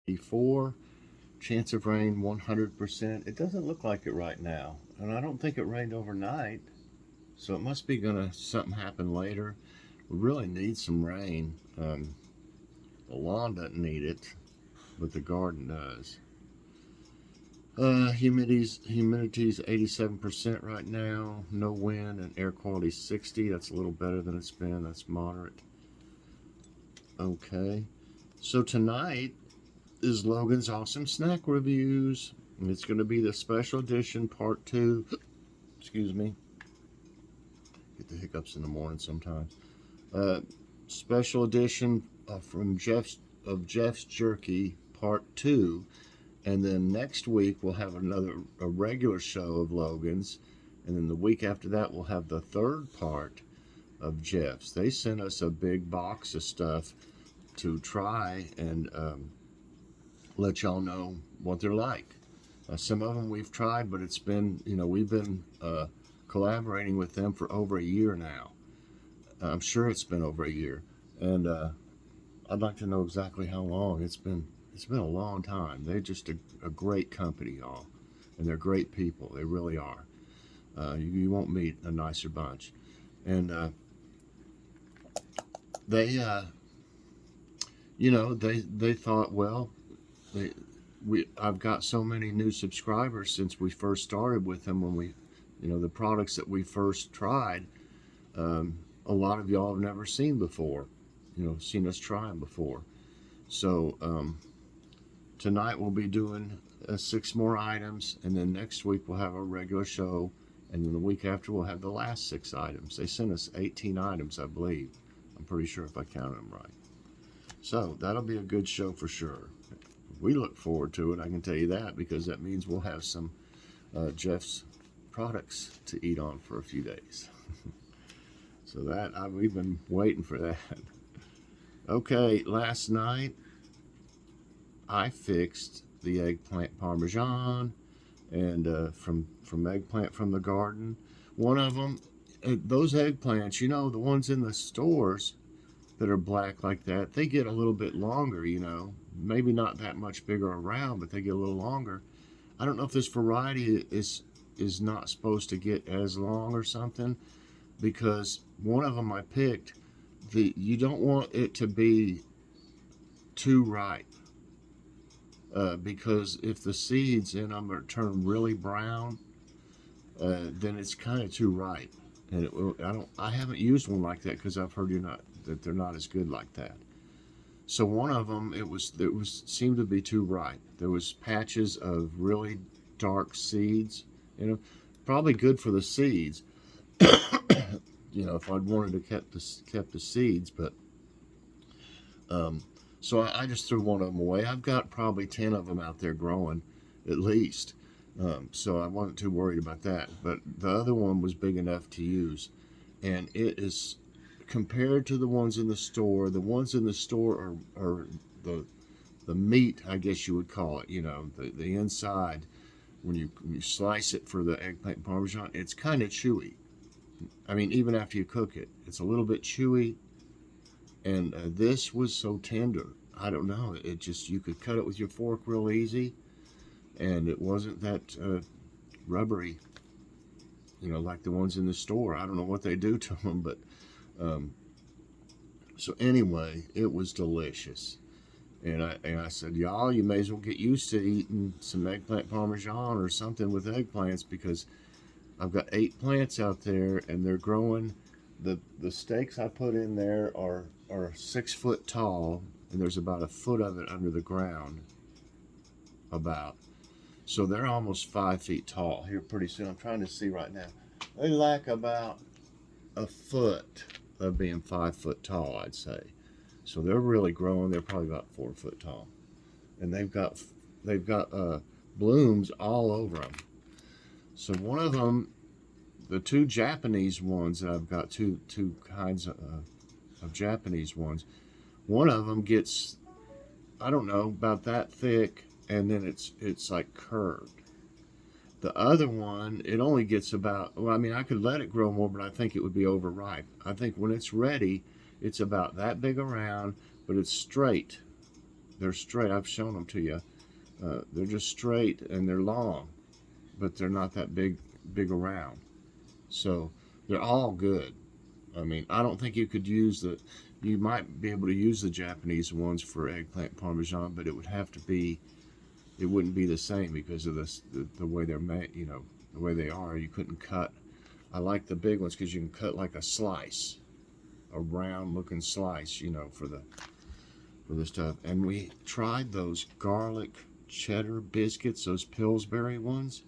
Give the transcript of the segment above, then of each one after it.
before. Chance of rain 100%. It doesn't look like it right now, and I don't think it rained overnight, so it must be gonna something happen later. We really need some rain. The lawn doesn't need it, but the garden does. Humidity's 87% right now. No wind, and air quality 60. That's a little better than it's been. That's moderate. Okay, so tonight is Logan's Awesome Snack Reviews. And it's going to be the special edition part 2. Excuse me. Get the hiccups in the morning sometimes. Special edition from Jeff's Jerky part 2. And then next week we'll have a regular show of Logan's. And then the week after that we'll have the third part of Jeff's. They sent us a big box of stuff to try and let y'all know what they're like. Some of them we've tried, but it's been, we've been collaborating with them for over a year now. I'm sure it's been over a year, and I'd like to know exactly how long. It's been a long time. They're just a great company, y'all, and they're great people. They really are. You won't meet a nicer bunch, and they thought, well, I've got so many new subscribers since we first started with them. When the products that we first tried, a lot of y'all have never seen before, seen us try them before. So tonight we'll be doing 6 more items, and then next week we'll have our regular show, and then the week after we'll have the last 6 items. They sent us 18 items, I believe. I'm pretty sure if I counted them right. So that'll be a good show for sure. We look forward to it, I can tell you that, because that means we'll have some Jeff's products to eat on for a few days. So we've been waiting for that. Okay, last night I fixed the eggplant parmesan, and from eggplant from the garden. One of them, those eggplants, the ones in the stores that are black like that, they get a little bit longer, maybe not that much bigger around, but they get a little longer. I don't know if this variety is not supposed to get as long or something, because one of them I picked, you don't want it to be too ripe, because if the seeds in them turn really brown, then it's kind of too ripe, and I haven't used one like that because I've heard that they're not as good like that. So one of them, seemed to be too ripe. There was patches of really dark seeds, probably good for the seeds, if I'd wanted to kept the seeds, but so I just threw one of them away. I've got probably 10 of them out there growing, at least. So I wasn't too worried about that. But the other one was big enough to use, and it is, compared to the ones in the store. The ones in the store are the meat, I guess you would call it. The inside, when you slice it for the eggplant parmesan, it's kind of chewy. I mean, even after you cook it, it's a little bit chewy. And this was so tender. I don't know. It just, you could cut it with your fork real easy, and it wasn't that rubbery, like the ones in the store. I don't know what they do to them, but so anyway, it was delicious. And I said, y'all, you may as well get used to eating some eggplant parmesan or something with eggplants, because I've got 8 plants out there, and they're growing. The stakes I put in there are 6 foot tall, and there's about a foot of it under the ground, about. So they're almost 5 feet tall here pretty soon. I'm trying to see right now. They lack about a foot of being 5 foot tall, I'd say. So they're really growing. They're probably about 4 foot tall, and they've got blooms all over them. So one of them, the 2 Japanese ones that I've got, two kinds of Japanese ones. One of them gets, I don't know, about that thick, and then it's like curved. The other one, it only gets about, well, I mean, I could let it grow more, but I think it would be overripe. I think when it's ready, it's about that big around, but it's straight. They're straight. I've shown them to you. They're just straight and they're long, but they're not that big around. So they're all good. I mean, I don't think you could use you might be able to use the Japanese ones for eggplant parmesan, but it would have to be, it wouldn't be the same because of the way they're made, you know, the way they are. You couldn't cut. I like the big ones because you can cut like a slice, a round looking slice, you know, for the stuff. And we tried those garlic cheddar biscuits, those Pillsbury ones.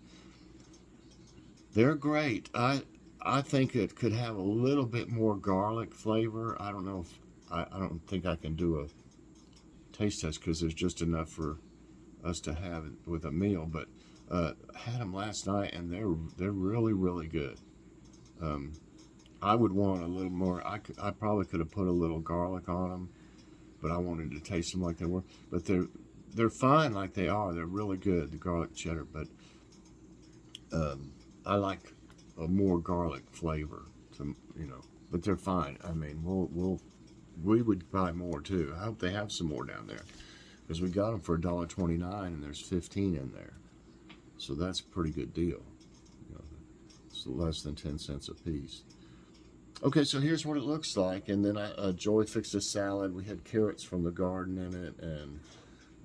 They're great. I think it could have a little bit more garlic flavor. I don't know if I don't think I can do a taste test because there's just enough for us to have it with a meal. But I had them last night and they're really good. I would want a little more. I probably could have put a little garlic on them, but I wanted to taste them like they were. But they're fine like they are. They're really good, the garlic cheddar. But I like a more garlic flavor, you know. But they're fine. I mean, we would buy more too. I hope they have some more down there because we got them for $1.29 and there's 15 in there, so that's a pretty good deal. You know, it's less than 10 cents a piece. Okay, so here's what it looks like, and then Joy fixed a salad. We had carrots from the garden in it, and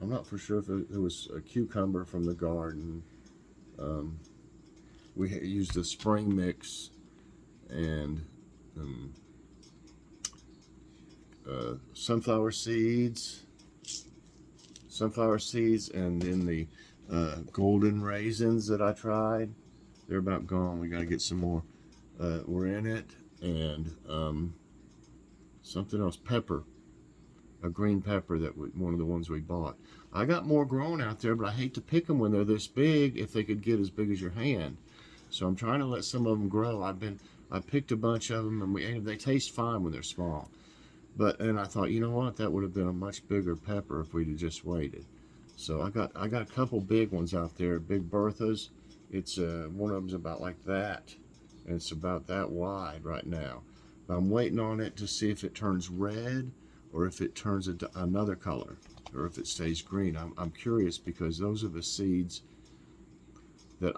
I'm not for sure if it was a cucumber from the garden. We used a spring mix and sunflower seeds, and then the golden raisins that I tried. They're about gone. We got to get some more. Were in it, and something else, pepper, a green pepper one of the ones we bought. I got more growing out there, but I hate to pick them when they're this big. If they could get as big as your hand, so I'm trying to let some of them grow. I picked a bunch of them, and they taste fine when they're small. And I thought, you know what, that would have been a much bigger pepper if we'd have just waited. So I got a couple big ones out there, big Berthas. It's one of them's about like that, and it's about that wide right now. But I'm waiting on it to see if it turns red or if it turns into another color or if it stays green. I'm curious because those are the seeds that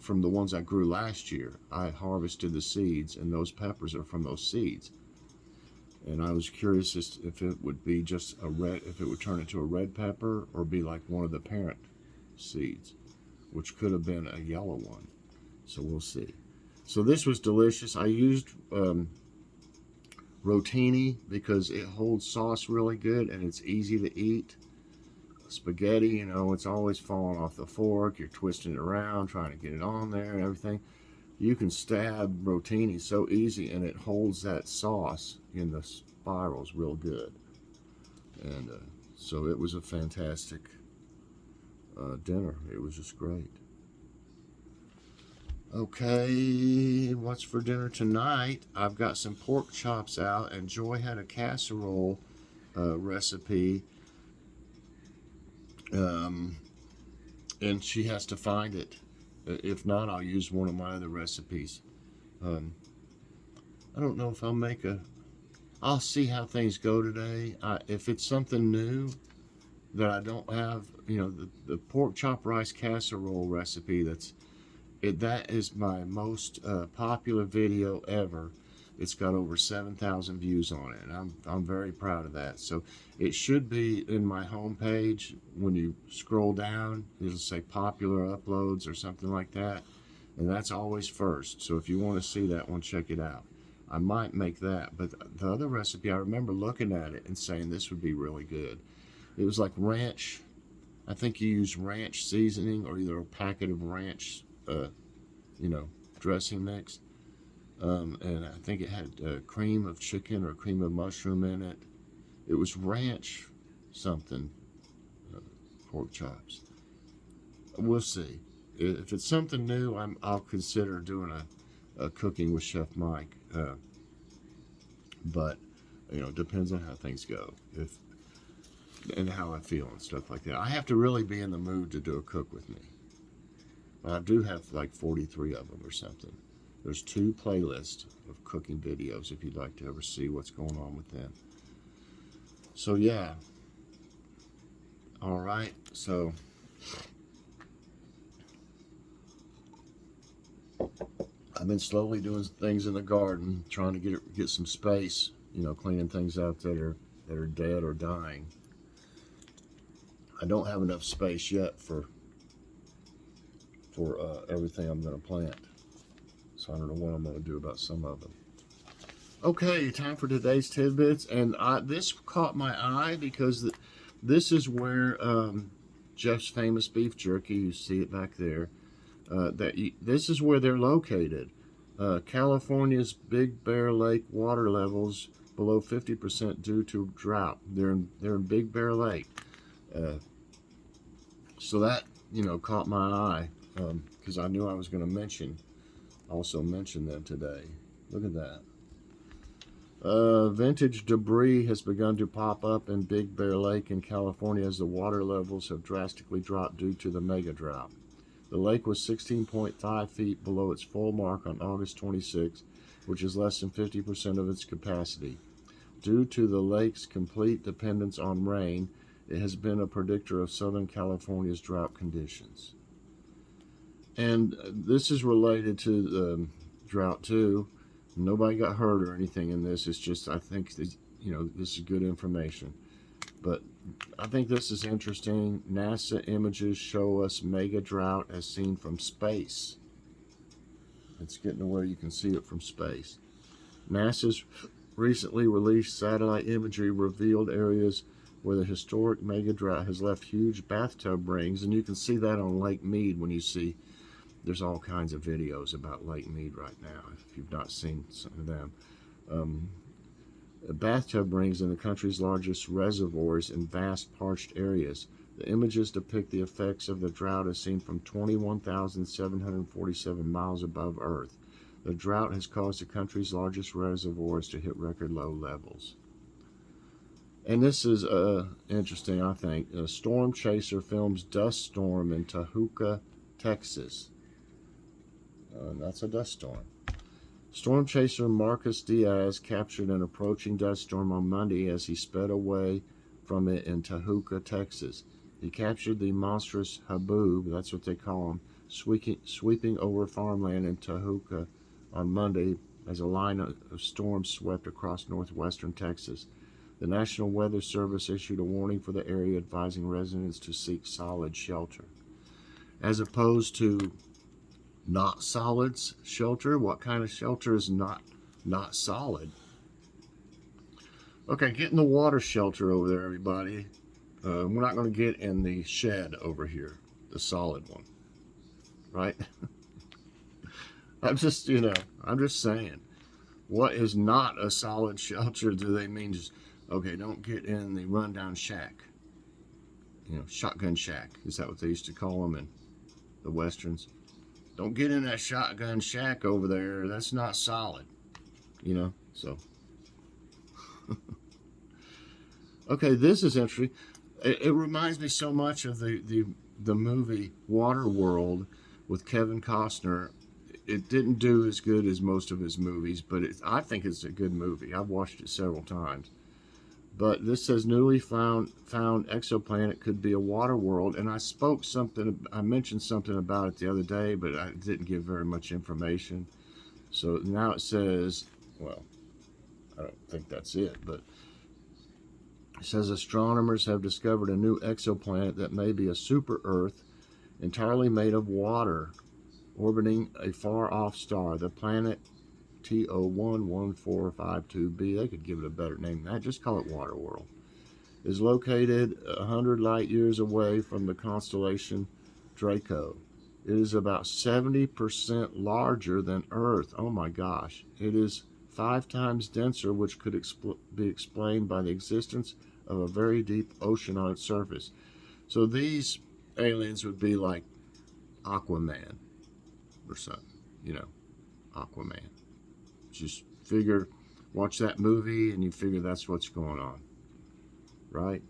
from the ones I grew last year. I harvested the seeds, and those peppers are from those seeds. And I was curious if it would be just if it would turn into a red pepper or be like one of the parent seeds, which could have been a yellow one. So we'll see. So this was delicious. I used rotini because it holds sauce really good and it's easy to eat. Spaghetti, you know, it's always falling off the fork. You're twisting it around, trying to get it on there and everything. You can stab rotini so easy, and it holds that sauce in the spirals real good. And so it was a fantastic dinner. It was just great. Okay, what's for dinner tonight? I've got some pork chops out, and Joy had a casserole recipe. And she has to find it. If not, I'll use one of my other recipes. I don't know if I'll see how things go today. If it's something new that I don't have, you know, the pork chop rice casserole recipe, that is my most popular video ever. It's got over 7,000 views on it, and I'm very proud of that. So it should be in my homepage. When you scroll down, it'll say popular uploads or something like that, and that's always first. So if you want to see that one, check it out. I might make that, but the other recipe, I remember looking at it and saying this would be really good. It was like ranch. I think you use ranch seasoning or either a packet of ranch, dressing mix. And I think it had cream of chicken or cream of mushroom in it. It was ranch something, pork chops. We'll see. If it's something new, I'll consider doing a cooking with Chef Mike. But it depends on how things go, and how I feel and stuff like that. I have to really be in the mood to do a cook with me. I do have like 43 of them or something. There's 2 playlists of cooking videos if you'd like to ever see what's going on with them. So yeah, All right, so I've been slowly doing things in the garden, trying to get some space, cleaning things out that are dead or dying. I don't have enough space yet for everything I'm going to plant, so I don't know what I'm going to do about some of them. Okay, time for today's tidbits, and this caught my eye because this is where Jeff's Famous Beef Jerky, you see it back there, this is where they're located. California's Big Bear Lake water levels below 50% due to drought. They're in Big Bear Lake. So that, caught my eye because I knew I was going to also mention them today. Look at that. Vintage debris has begun to pop up in Big Bear Lake in California as the water levels have drastically dropped due to the mega drought. The lake was 16.5 feet below its full mark on August 26, which is less than 50% of its capacity. Due to the lake's complete dependence on rain, it has been a predictor of Southern California's drought conditions. And this is related to the drought too. Nobody got hurt or anything in this. It's just, I think, this is good information. But I think this is interesting. NASA images show us mega drought as seen from space. It's getting to where you can see it from space. NASA's recently released satellite imagery revealed areas where the historic mega drought has left huge bathtub rings, and you can see that on Lake Mead when you see, there's all kinds of videos about Lake Mead right now, if you've not seen some of them. Bathtub rings in the country's largest reservoirs in vast parched areas. The images depict the effects of the drought as seen from 21,747 miles above Earth. The drought has caused the country's largest reservoirs to hit record low levels. And this is interesting, I think. A storm chaser films dust storm in Tahuca, Texas. That's a dust storm. Storm chaser Marcus Diaz captured an approaching dust storm on Monday as he sped away from it in Tahuca, Texas. He captured the monstrous haboob, that's what they call him, sweeping over farmland in Tahuca on Monday as a line of storms swept across northwestern Texas. The National Weather Service issued a warning for the area advising residents to seek solid shelter. As opposed to not solid shelter. What kind of shelter is not solid? Okay, get in the water shelter over there, everybody. We're not going to get in the shed over here, the solid one, right? I'm just saying, what is not a solid shelter? Do they mean just, okay, don't get in the rundown shack, shotgun shack? Is that what they used to call them in the Westerns? Don't get in that shotgun shack over there. That's not solid, so. Okay, this is interesting. It reminds me so much of the movie Waterworld with Kevin Costner. It didn't do as good as most of his movies, but I think it's a good movie. I've watched it several times. But this says newly found exoplanet could be a water world, and I mentioned something about it the other day, but I didn't give very much information. So now it says, well, I don't think that's it, but it says astronomers have discovered a new exoplanet that may be a super Earth entirely made of water, orbiting a far-off star. The planet TO11452b, they could give it a better name than that, just call it Waterworld, is located 100 light years away from the constellation Draco. It is about 70% larger than Earth. Oh my gosh. It is 5 times denser, which could be explained by the existence of a very deep ocean on its surface. So these aliens would be like Aquaman or something, Aquaman. Just watch that movie and you figure that's what's going on, right?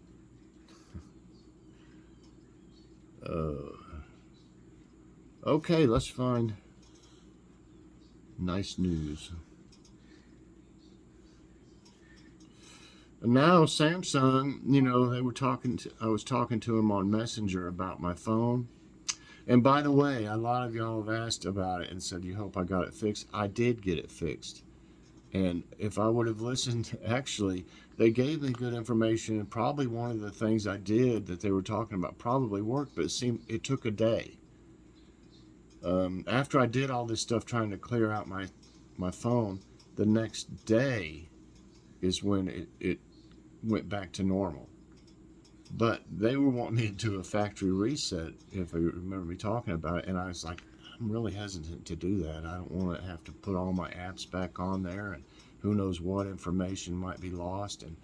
Okay, let's find nice news. And now Samsung, you know, I was talking to him on Messenger about my phone. And by the way, a lot of y'all have asked about it and said, you hope I got it fixed. I did get it fixed. And if I would have listened, actually, they gave me good information. And probably one of the things I did that they were talking about probably worked, but it took a day. After I did all this stuff trying to clear out my phone, the next day is when it went back to normal. But they were wanting me to do a factory reset, if you remember me talking about it, and I was like, I'm really hesitant to do that. I don't want to have to put all my apps back on there, and who knows what information might be lost, and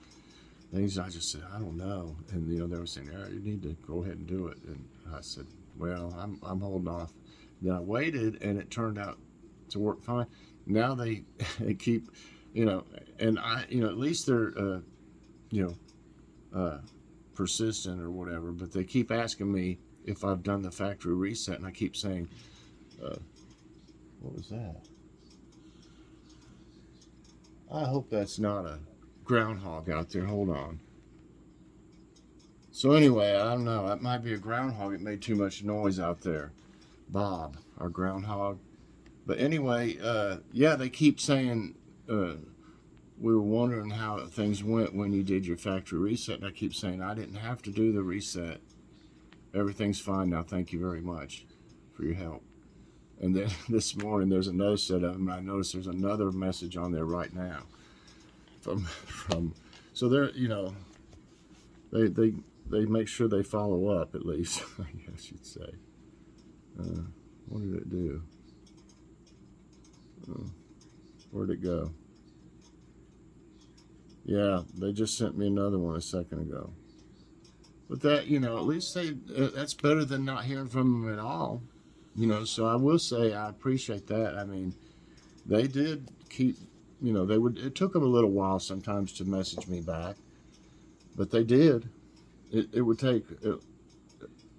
things. I just said, I don't know. And, you know, they were saying, yeah, you need to go ahead and do it. And I said, well, I'm holding off. Then I waited, and it turned out to work fine. Now they keep, you know, and at least they're, persistent or whatever, but they keep asking me if I've done the factory reset, and I keep saying, what was that? I hope that's not a groundhog out there. Hold on. So anyway, I don't know. That might be a groundhog. It made too much noise out there. Bob, our groundhog. But anyway, yeah, they keep saying, we were wondering how things went when you did your factory reset. And I keep saying, I didn't have to do the reset. Everything's fine now. Thank you very much for your help. And then this morning, there's another set of them. And I noticed there's another message on there right now. So they're, you know, they make sure they follow up, at least, I guess you'd say. What did it do? Where'd it go? Yeah, they just sent me another one a second ago. But that, you know, at least that's better than not hearing from them at all. You know, so I will say I appreciate that. I mean, they did keep, you know, it took them a little while sometimes to message me back, but they did. It would take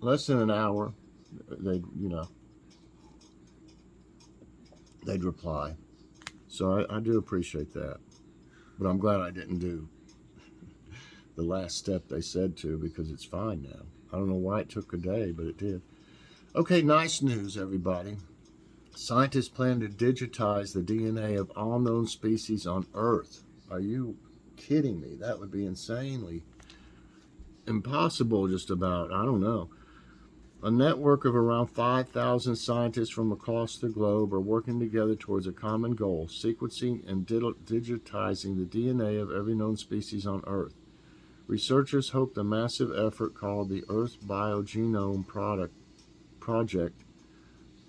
less than an hour. They'd reply. So I do appreciate that. But I'm glad I didn't do the last step they said to, because it's fine now. I don't know why it took a day, but it did. Okay, nice news, everybody. Scientists plan to digitize the DNA of all known species on Earth. Are you kidding me? That would be insanely impossible, just about. I don't know. A network of around 5,000 scientists from across the globe are working together towards a common goal: sequencing and digitizing the DNA of every known species on Earth. Researchers hope the massive effort called the Earth Biogenome Project.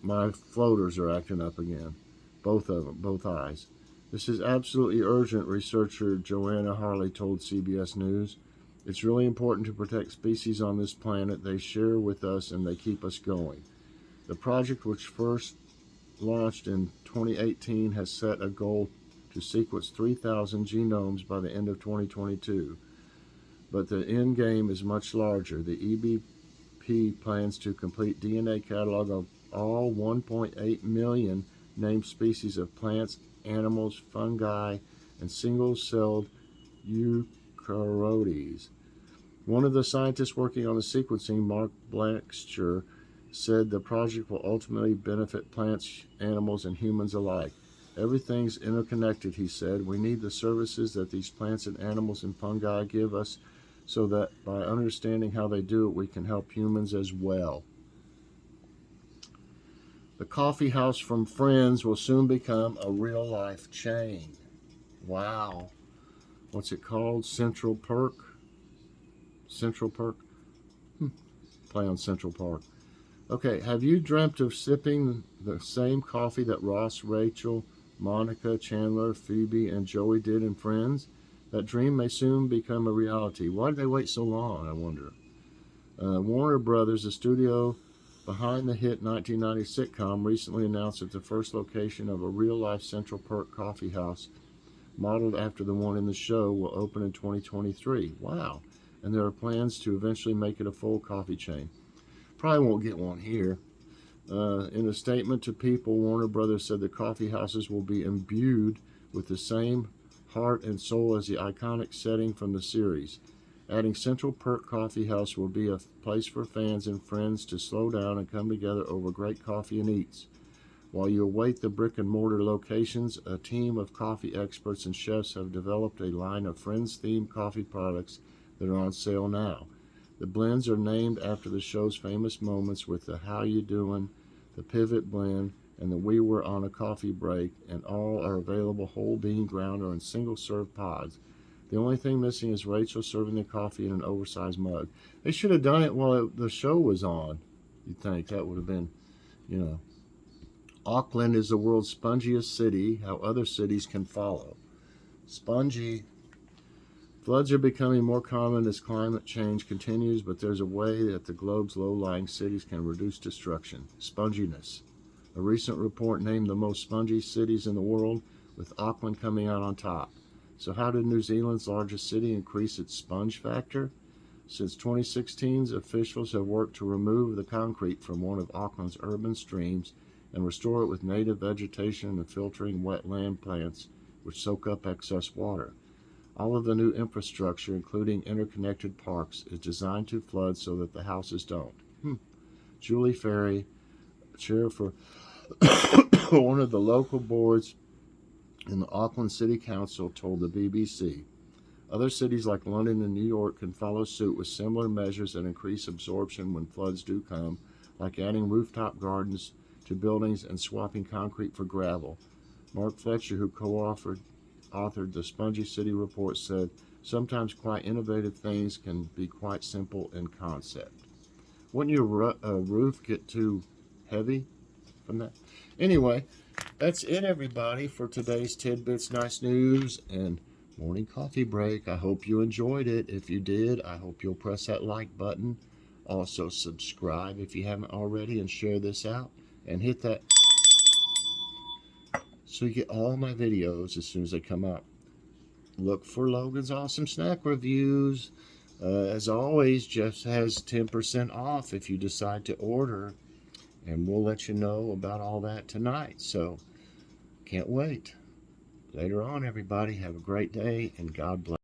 My floaters are acting up again. Both of them, both eyes. This is absolutely urgent, researcher Joanna Harley told CBS News. It's really important to protect species on this planet. They share with us and they keep us going. The project, which first launched in 2018, has set a goal to sequence 3,000 genomes by the end of 2022. But the end game is much larger. The EBP plans to complete DNA catalog of all 1.8 million named species of plants, animals, fungi, and single-celled eukaryotes. One of the scientists working on the sequencing, Mark Blacksher, said the project will ultimately benefit plants, animals, and humans alike. Everything's interconnected, he said. We need the services that these plants and animals and fungi give us, so that by understanding how they do it, we can help humans as well. The coffee house from Friends will soon become a real-life chain. Wow. What's it called? Central Perk? Central Perk? Play on Central Park. Okay, have you dreamt of sipping the same coffee that Ross, Rachel, Monica, Chandler, Phoebe, and Joey did in Friends? That dream may soon become a reality. Why did they wait so long, I wonder? Warner Brothers, the studio behind the hit 1990 sitcom, recently announced that the first location of a real-life Central Perk coffee house, modeled after the one in the show, will open in 2023. Wow. And there are plans to eventually make it a full coffee chain. Probably won't get one here. In a statement to People, Warner Brothers said the coffee houses will be imbued with the same heart and soul as the iconic setting from the series. Adding Central Perk Coffee House will be a place for fans and friends to slow down and come together over great coffee and eats. While you await the brick-and-mortar locations, a team of coffee experts and chefs have developed a line of Friends-themed coffee products that are on sale now. The blends are named after the show's famous moments with the How You Doing, the Pivot Blend, and the We Were on a Coffee Break, and all are available whole bean ground or in single-serve pods. The only thing missing is Rachel serving the coffee in an oversized mug. They should have done it while the show was on. You'd think that would have been, you know. Auckland is the world's spongiest city, how other cities can follow. Spongy. Floods are becoming more common as climate change continues, but there's a way that the globe's low-lying cities can reduce destruction. Sponginess. A recent report named the most spongy cities in the world, with Auckland coming out on top. So how did New Zealand's largest city increase its sponge factor? Since 2016, officials have worked to remove the concrete from one of Auckland's urban streams and restore it with native vegetation and filtering wetland plants which soak up excess water. All of the new infrastructure, including interconnected parks, is designed to flood so that the houses don't. Julie Ferry, chair for one of the local boards in the Auckland City Council, told the BBC. Other cities like London and New York can follow suit with similar measures that increase absorption when floods do come, like adding rooftop gardens to buildings and swapping concrete for gravel. Mark Fletcher, who co-authored the Spongy City Report, said, sometimes quite innovative things can be quite simple in concept. Wouldn't your roof get too heavy from that? Anyway, that's it, everybody, for today's Tidbits, Nice News, and Morning Coffee Break. I hope you enjoyed it. If you did, I hope you'll press that like button. Also, subscribe if you haven't already, and share this out. And hit that so you get all my videos as soon as they come out. Look for Logan's Awesome Snack Reviews. As always, Jeff has 10% off if you decide to order. And we'll let you know about all that tonight. So, can't wait. Later on, everybody, have a great day, and God bless.